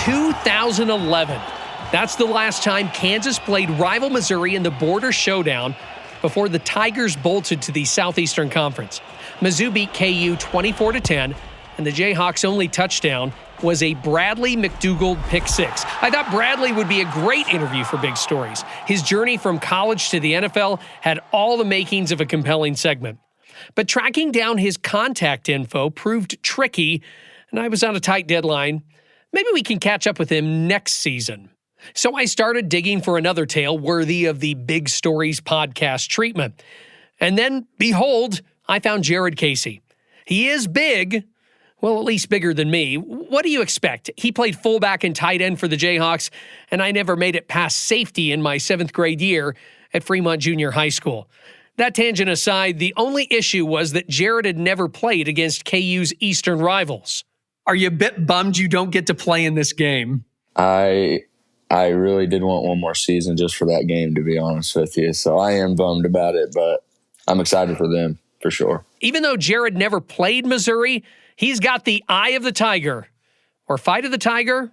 2011. That's the last time Kansas played rival Missouri in the Border Showdown before the Tigers bolted to the Southeastern Conference. Mizzou beat KU 24-10, and the Jayhawks' only touchdown was a Bradley McDougald pick six. I thought Bradley would be a great interview for Big Stories. His journey from college to the NFL had all the makings of a compelling segment. But tracking down his contact info proved tricky, and I was on a tight deadline. Maybe we can catch up with him next season. So I started digging for another tale worthy of the Big Stories podcast treatment. And then, behold, I found Jared Casey. He is big, well, at least bigger than me. What do you expect? He played fullback and tight end for the Jayhawks, and I never made it past safety in my 7th grade year at Fremont Junior High School. That tangent aside, the only issue was that Jared had never played against KU's Eastern rivals. Are you a bit bummed you don't get to play in this game? I really did want one more season just for that game, to be honest with you. So I am bummed about it, but I'm excited for them, for sure. Even though Jared never played Missouri, he's got the eye of the Tiger, or fight of the Tiger,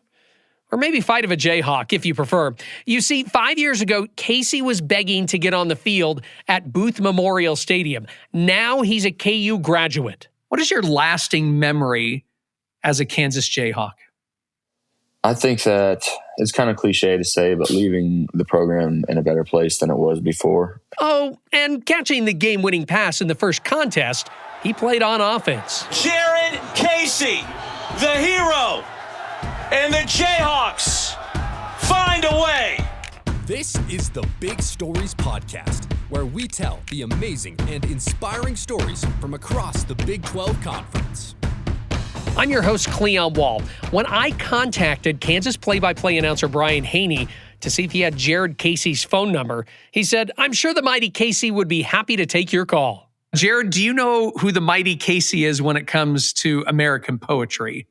or maybe fight of a Jayhawk, if you prefer. You see, 5 years ago, Casey was begging to get on the field at Booth Memorial Stadium. Now he's a KU graduate. What is your lasting memory as a Kansas Jayhawk? I think that it's kind of cliche to say, but leaving the program in a better place than it was before. Oh, and catching the game-winning pass in the first contest, he played on offense. Jared Casey, the hero, and the Jayhawks find a way. This is the Big Stories Podcast, where we tell the amazing and inspiring stories from across the Big 12 Conference. I'm your host, Cleon Wall. When I contacted Kansas play-by-play announcer Brian Haney to see if he had Jared Casey's phone number, he said, "I'm sure the mighty Casey would be happy to take your call." Jared, do you know who the mighty Casey is when it comes to American poetry?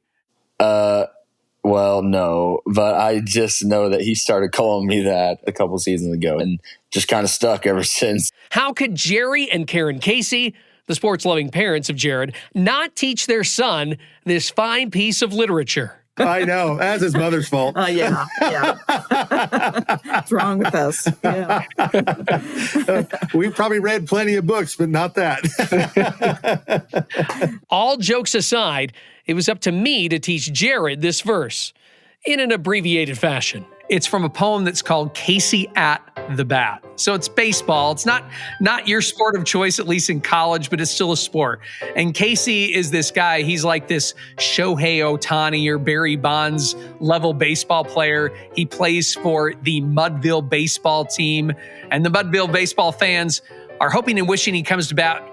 Well, no, but I just know that he started calling me that a couple seasons ago and just kind of stuck ever since. How could Jerry and Karen Casey, the sports-loving parents of Jared, not teach their son this fine piece of literature? I know. That's his mother's fault. Yeah. What's wrong with us? Yeah. We probably read plenty of books, but not that. All jokes aside, it was up to me to teach Jared this verse in an abbreviated fashion. It's from a poem that's called Casey at the Bat. So it's baseball. It's not your sport of choice, at least in college, but it's still a sport. And Casey is this guy. He's like this Shohei Ohtani or Barry Bonds level baseball player. He plays for the Mudville baseball team. And the Mudville baseball fans are hoping and wishing he comes to bat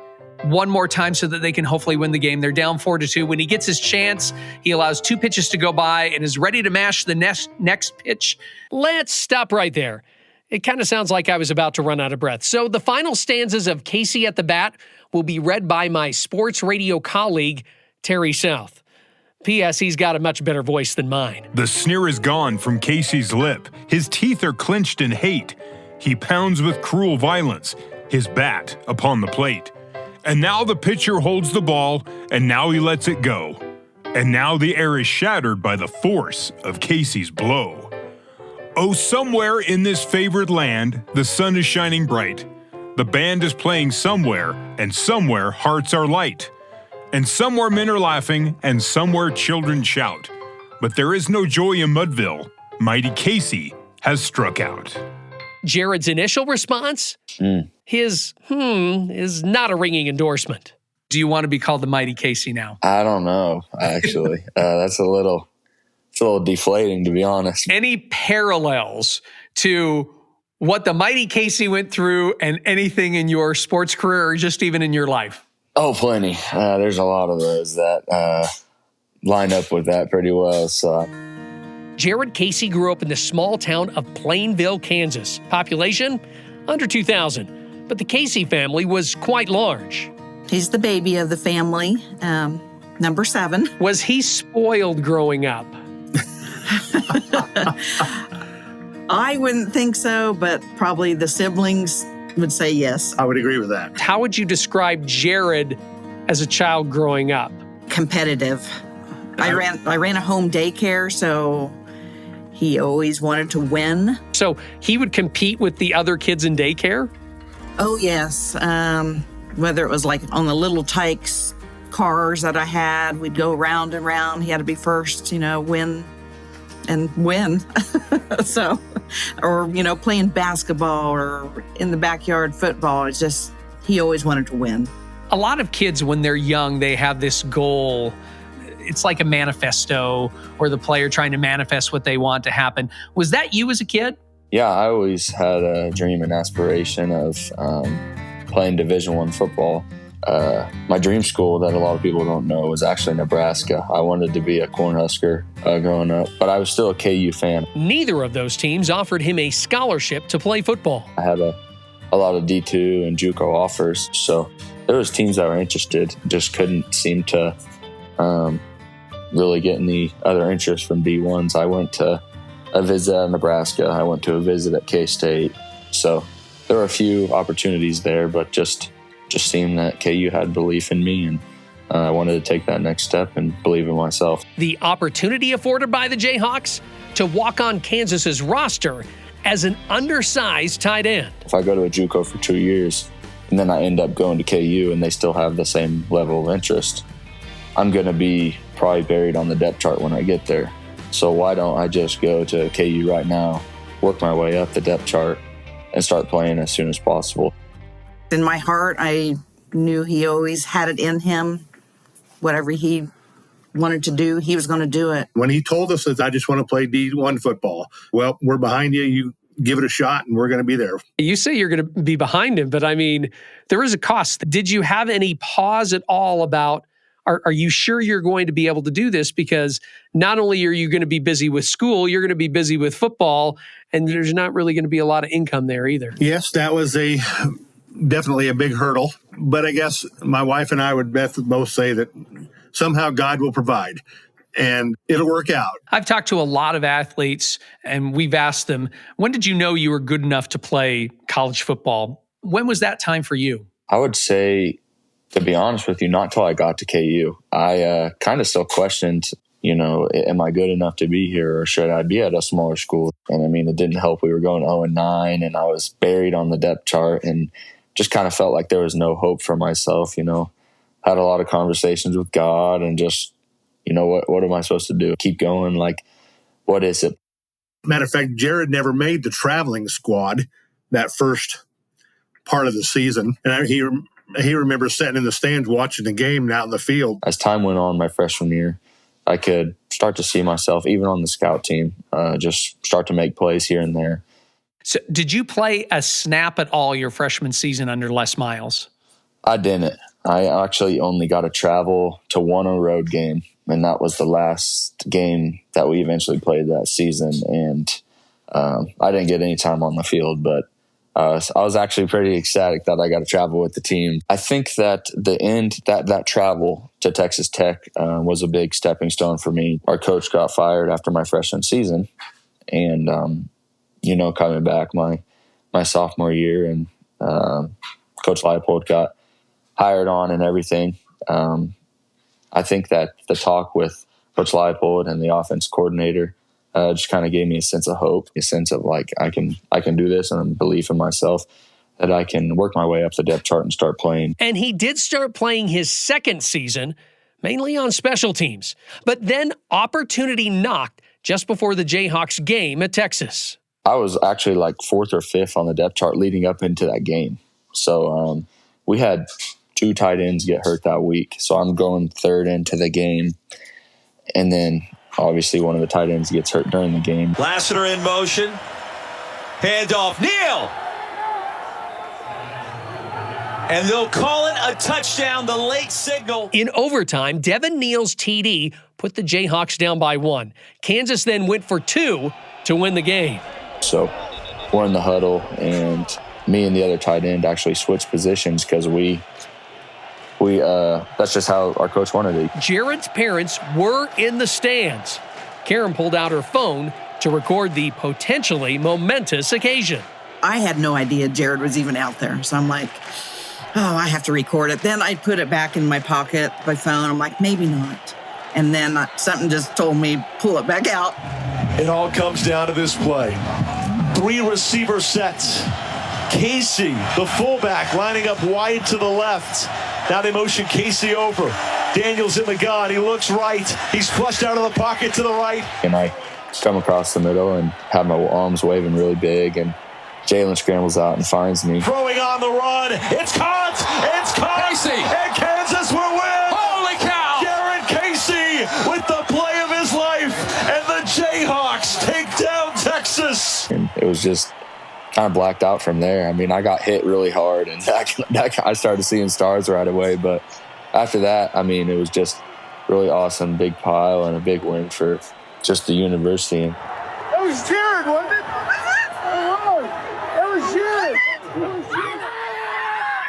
one more time so that they can hopefully win the game. They're down 4-2. When he gets his chance, he allows 2 pitches to go by and is ready to mash the next pitch. Let's stop right there. It kind of sounds like I was about to run out of breath. So the final stanzas of Casey at the Bat will be read by my sports radio colleague, Terry South. P.S. He's got a much better voice than mine. The sneer is gone from Casey's lip. His teeth are clenched in hate. He pounds with cruel violence, his bat upon the plate. And now the pitcher holds the ball, and now he lets it go. And now the air is shattered by the force of Casey's blow. Oh, somewhere in this favored land, the sun is shining bright. The band is playing somewhere, and somewhere hearts are light. And somewhere men are laughing, and somewhere children shout. But there is no joy in Mudville. Mighty Casey has struck out. Jared's initial response? His is not a ringing endorsement. Do you want to be called the mighty Casey now? I don't know, actually. It's a little deflating, to be honest. Any parallels to what the mighty Casey went through and anything in your sports career or just even in your life? Oh, plenty. There's a lot of those that line up with that pretty well. So, Jared Casey grew up in the small town of Plainville, Kansas. Population, under 2,000. But the Casey family was quite large. He's the baby of the family, number 7. Was he spoiled growing up? I wouldn't think so, but probably the siblings would say yes. I would agree with that. How would you describe Jared as a child growing up? Competitive. I ran a home daycare, so He always wanted to win. So he would compete with the other kids in daycare? Oh, yes. Whether it was like on the little Tykes cars that I had, we'd go round and round. He had to be first, win and win. So, or, playing basketball or in the backyard football. It's just, he always wanted to win. A lot of kids, when they're young, they have this goal. It's like a manifesto or the player trying to manifest what they want to happen. Was that you as a kid? Yeah, I always had a dream and aspiration of playing Division I football. My dream school that a lot of people don't know was actually Nebraska. I wanted to be a Cornhusker growing up, but I was still a KU fan. Neither of those teams offered him a scholarship to play football. I had a lot of D2 and JUCO offers, so there was teams that were interested, just couldn't seem to really get any other interest from D1s. I went to a visit at Nebraska. I went to a visit at K-State. So there were a few opportunities there, but just seemed that KU had belief in me, and I wanted to take that next step and believe in myself. The opportunity afforded by the Jayhawks to walk on Kansas's roster as an undersized tight end. If I go to a JUCO for 2 years and then I end up going to KU and they still have the same level of interest, I'm going to be probably buried on the depth chart when I get there. So why don't I just go to KU right now, work my way up the depth chart, and start playing as soon as possible? In my heart, I knew he always had it in him. Whatever he wanted to do, he was going to do it. When he told us that I just want to play D1 football, well, we're behind you. You give it a shot, and we're going to be there. You say you're going to be behind him, but I mean, there is a cost. Did you have any pause at all about, are you sure you're going to be able to do this? Because not only are you going to be busy with school, you're going to be busy with football, and there's not really going to be a lot of income there either. Yes, that was definitely a big hurdle. But I guess my wife and I would both say that somehow God will provide, and it'll work out. I've talked to a lot of athletes, and we've asked them, when did you know you were good enough to play college football? When was that time for you? I would say, to be honest with you, not till I got to KU. I kind of still questioned, am I good enough to be here, or should I be at a smaller school? And I mean, it didn't help. We were going 0-9, and I was buried on the depth chart, and just kind of felt like there was no hope for myself. Had a lot of conversations with God, and just, what am I supposed to do? Keep going? Like, what is it? Matter of fact, Jared never made the traveling squad that first part of the season, and he remembers sitting in the stands watching the game out in the field. As time went on my freshman year, I could start to see myself, even on the scout team, just start to make plays here and there. So did you play a snap at all your freshman season under Les Miles? I didn't. I actually only got to travel to one road game, and that was the last game that we eventually played that season. And I didn't get any time on the field, but I was actually pretty ecstatic that I got to travel with the team. I think that that travel to Texas Tech was a big stepping stone for me. Our coach got fired after my freshman season, and coming back my sophomore year, and Coach Leipold got hired on and everything. I think that the talk with Coach Leipold and the offense coordinator just kind of gave me a sense of hope, a sense of like, I can do this, and belief in myself that I can work my way up the depth chart and start playing. And he did start playing his second season, mainly on special teams. But then opportunity knocked just before the Jayhawks game at Texas. I was actually like 4th or 5th on the depth chart leading up into that game. So we had 2 tight ends get hurt that week. So I'm going 3rd into the game. And then obviously one of the tight ends gets hurt during the game. Lassiter in motion. Handoff. Neal! And they'll call it a touchdown, the late signal. In overtime, Devin Neal's TD put the Jayhawks down by 1. Kansas then went for 2 to win the game. So we're in the huddle, and me and the other tight end actually switched positions because we that's just how our coach wanted it. Jared's parents were in the stands. Karen pulled out her phone to record the potentially momentous occasion. I had no idea Jared was even out there. So I'm like, I have to record it. Then I put it back in my pocket, my phone. I'm like, maybe not. And then something just told me, pull it back out. It all comes down to this play. 3 receiver sets. Casey, the fullback, lining up wide to the left. Now they motion Casey over. Daniels in the gun. He looks right. He's flushed out of the pocket to the right. And I come across the middle and have my arms waving really big, and Jalen scrambles out and finds me. Throwing on the run. It's caught. It's caught. Casey. And Kansas will win. Holy cow! Jared Casey with the play of his life. And the Jayhawks take down Texas. And it was just kind of blacked out from there. I mean, I got hit really hard, and I started seeing stars right away. But after that, I mean, it was just really awesome, big pile and a big win for just the university. That was Jared, wasn't it? That was Jared.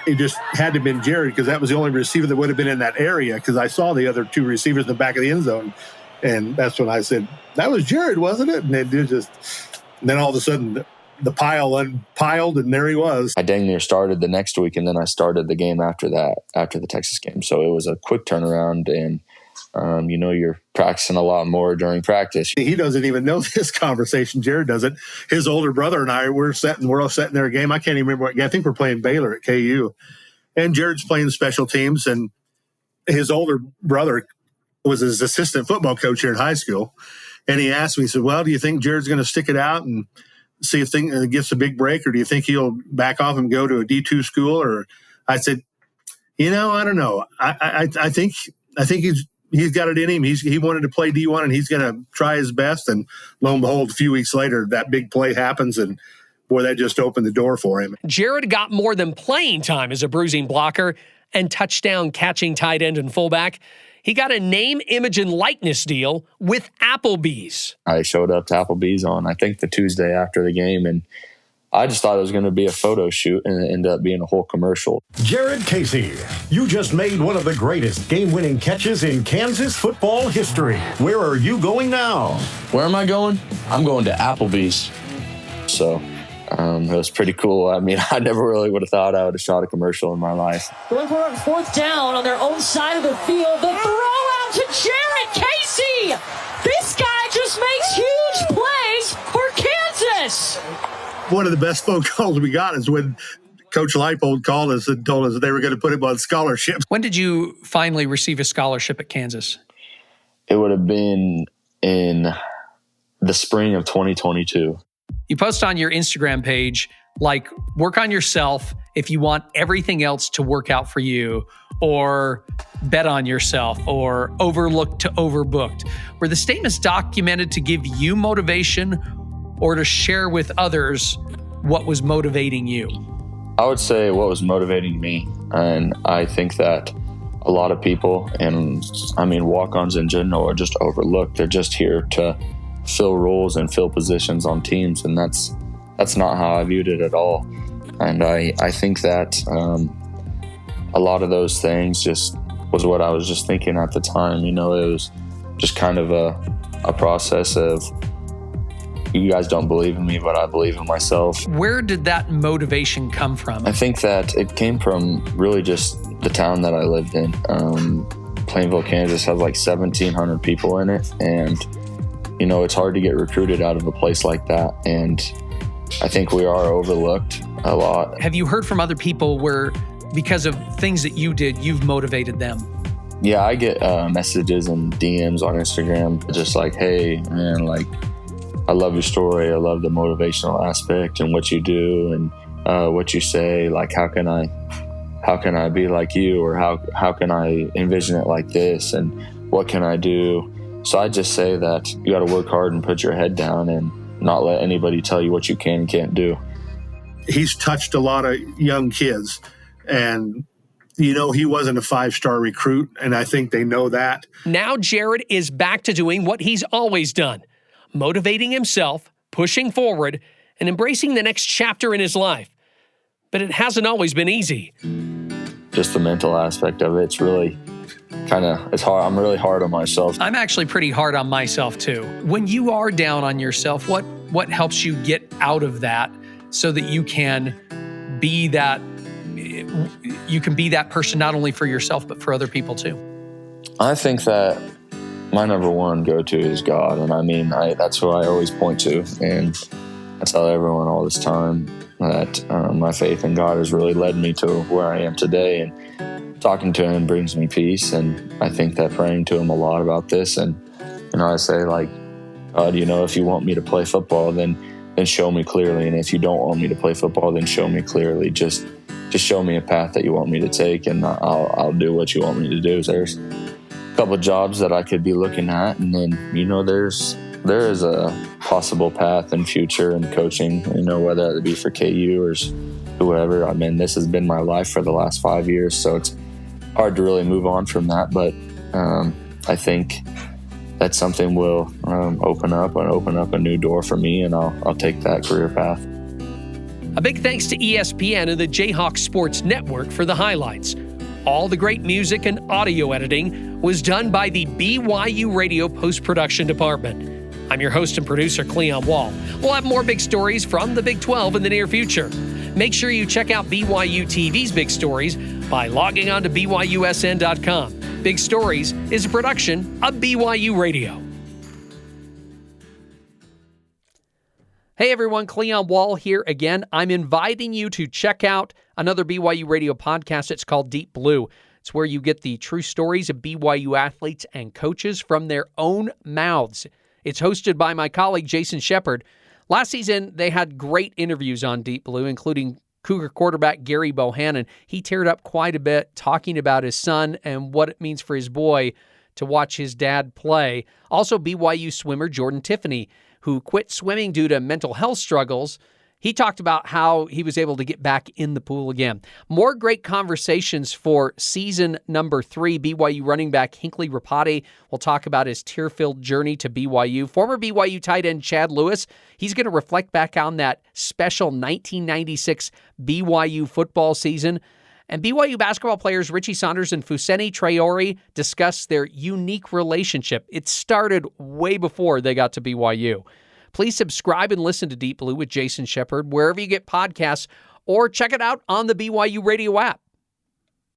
It just had to have been Jared because that was the only receiver that would have been in that area, because I saw the other 2 receivers in the back of the end zone. And that's when I said, that was Jared, wasn't it? And it just, and then all of a sudden the pile unpiled, and there he was. I dang near started the next week, and then I started the game after that, after the Texas game. So it was a quick turnaround, and you're practicing a lot more during practice. He doesn't even know this conversation. Jared doesn't. His older brother and I, we're all setting their game. I can't even remember what game. I think we're playing Baylor at KU. And Jared's playing special teams, and his older brother was his assistant football coach here in high school. And he asked me, he said, well, do you think Jared's going to stick it out and see if he gets a big break, or do you think he'll back off and go to a D2 school? Or I said, I don't know. I think he's got it in him. He wanted to play D1, and he's going to try his best. And lo and behold, a few weeks later, that big play happens, and boy, that just opened the door for him. Jared got more than playing time as a bruising blocker and touchdown catching tight end and fullback. He got a name, image, and likeness deal with Applebee's. I showed up to Applebee's on, I think, the Tuesday after the game, and I just thought it was going to be a photo shoot, and it ended up being a whole commercial. Jared Casey, you just made one of the greatest game-winning catches in Kansas football history. Where are you going now? Where am I going? I'm going to Applebee's. So it was pretty cool. I mean, I never really would have thought I would have shot a commercial in my life. Going for a 4th down on their own side of the field. The throw out to Jared Casey. This guy just makes huge plays for Kansas. One of the best phone calls we got is when Coach Leipold called us and told us that they were going to put him on scholarships. When did you finally receive a scholarship at Kansas? It would have been in the spring of 2022. You post on your Instagram page, like, work on yourself if you want everything else to work out for you, or bet on yourself, or overlooked to overbooked. Were the statements documented to give you motivation or to share with others what was motivating you? I would say what was motivating me. And I think that a lot of people, and I mean walk-ons in general, are just overlooked. They're just here to fill roles and fill positions on teams, and that's not how I viewed it at all. And I think that a lot of those things just was what I was just thinking at the time. It was just kind of a process of, you guys don't believe in me, but I believe in myself. Where did that motivation come from? I think that it came from really just the town that I lived in. Plainville, Kansas has like 1,700 people in it, and it's hard to get recruited out of a place like that, and I think we are overlooked a lot. Have you heard from other people where, because of things that you did, you've motivated them? Yeah, I get messages and DMs on Instagram just like, hey, man, like, I love your story. I love the motivational aspect and what you do and what you say. Like, how can I be like you, or how can I envision it like this, and what can I do? So I just say that you got to work hard and put your head down and not let anybody tell you what you can and can't do. He's touched a lot of young kids, and he wasn't a 5-star recruit, and I think they know that. Now Jared is back to doing what he's always done, motivating himself, pushing forward, and embracing the next chapter in his life. But it hasn't always been easy. Just the mental aspect of it's really it's hard. I'm really hard on myself. I'm actually pretty hard on myself too. When you are down on yourself, what helps you get out of that so that you can be that person not only for yourself but for other people too? I think that my number one go-to is God. And I mean, that's who I always point to. And I tell everyone all this time that my faith in God has really led me to where I am today. And talking to him brings me peace. And I think that praying to him a lot about this. And, I say, like, God, if you want me to play football, then show me clearly. And if you don't want me to play football, then show me clearly. Just show me a path that you want me to take, and I'll do what you want me to do. There's a couple of jobs that I could be looking at, and then there is a possible path in future in coaching. Whether it be for KU or whoever. I mean, this has been my life for the last 5 years, so it's hard to really move on from that. But I think that something will open up a new door for me, and I'll take that career path. A big thanks to ESPN and the Jayhawks Sports Network for the highlights. All the great music and audio editing was done by the BYUradio post-production department. I'm your host and producer, Cleon Wall. We'll have more big stories from the Big 12 in the near future. Make sure you check out BYUTV's Big Stories by logging on to BYUSN.com. Big Stories is a production of BYU Radio. Hey everyone, Cleon Wall here again. I'm inviting you to check out another BYU Radio podcast. It's called Deep Blue. It's where you get the true stories of BYU athletes and coaches from their own mouths. It's hosted by my colleague, Jason Shepard. Last season, they had great interviews on Deep Blue, including Cougar quarterback Gary Bohannon. He teared up quite a bit talking about his son and what it means for his boy to watch his dad play. Also, BYU swimmer Jordan Tiffany, who quit swimming due to mental health struggles. He talked about how he was able to get back in the pool again. More great conversations for season number 3. BYU running back Hinckley Rapati will talk about his tear-filled journey to BYU. Former BYU tight end Chad Lewis, he's going to reflect back on that special 1996 BYU football season. And BYU basketball players Richie Saunders and Fuseni Traore discuss their unique relationship. It started way before they got to BYU. Please subscribe and listen to Deep Blue with Jason Shepard wherever you get podcasts, or check it out on the BYU Radio app.